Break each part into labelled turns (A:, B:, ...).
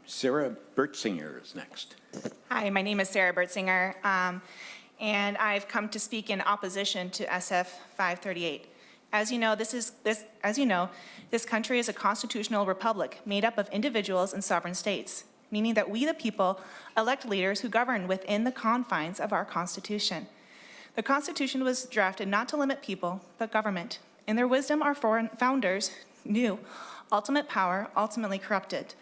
A: Sarah Bertsinger is next.
B: Hi, my name is Sarah Bertsinger, and I've come to speak in opposition to SF 538. As you know, this country is a constitutional republic made up of individuals and sovereign states, meaning that we, the people, elect leaders who govern within the confines of our Constitution. The Constitution was drafted not to limit people, but government. In their wisdom, our founders knew ultimate power ultimately corrupted,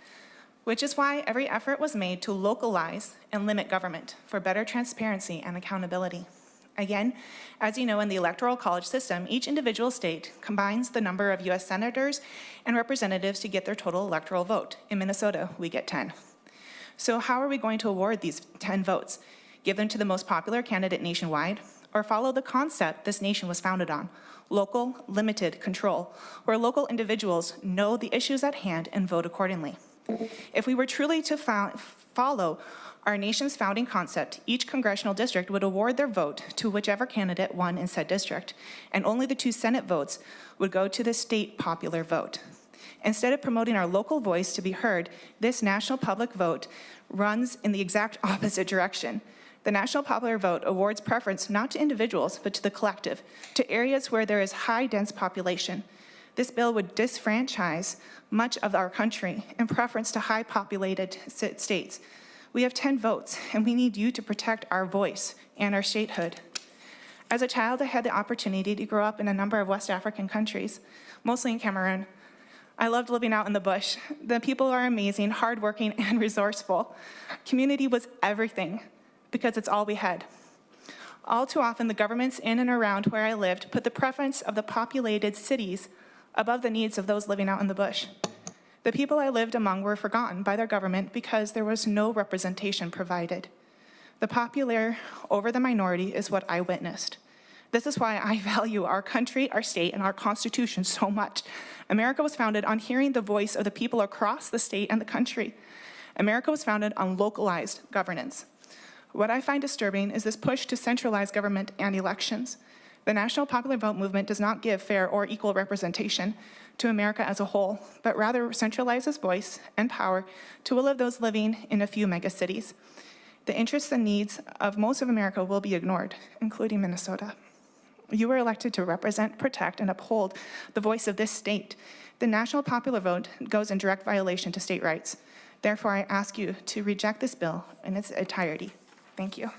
B: which is why every effort was made to localize and limit government for better transparency and accountability. Again, as you know, in the Electoral College system, each individual state combines the number of US senators and representatives to get their total electoral vote. In Minnesota, we get 10. So how are we going to award these 10 votes? Give them to the most popular candidate nationwide, or follow the concept this nation was founded on, local, limited control, where local individuals know the issues at hand and vote accordingly? If we were truly to follow our nation's founding concept, each congressional district would award their vote to whichever candidate won in said district, and only the 2 Senate votes would go to the state popular vote. Instead of promoting our local voice to be heard, this national public vote runs in the exact opposite direction. The national popular vote awards preference not to individuals, but to the collective, to areas where there is high dense population. This bill would disfranchise much of our country in preference to high populated states. We have 10 votes, and we need you to protect our voice and our statehood. As a child, I had the opportunity to grow up in a number of West African countries, mostly in Cameroon. I loved living out in the bush. The people are amazing, hardworking, and resourceful. Community was everything, because it's all we had. All too often, the governments in and around where I lived put the preference of the populated cities above the needs of those living out in the bush. The people I lived among were forgotten by their government because there was no representation provided. The popular over the minority is what I witnessed. This is why I value our country, our state, and our Constitution so much. America was founded on hearing the voice of the people across the state and the country. America was founded on localized governance. What I find disturbing is this push to centralize government and elections. The National Popular Vote movement does not give fair or equal representation to America as a whole, but rather centralizes voice and power to will of those living in a few megacities. The interests and needs of most of America will be ignored, including Minnesota. You were elected to represent, protect, and uphold the voice of this state. The National Popular Vote goes in direct violation to state rights. Therefore, I ask you to reject this bill in its entirety. Thank you.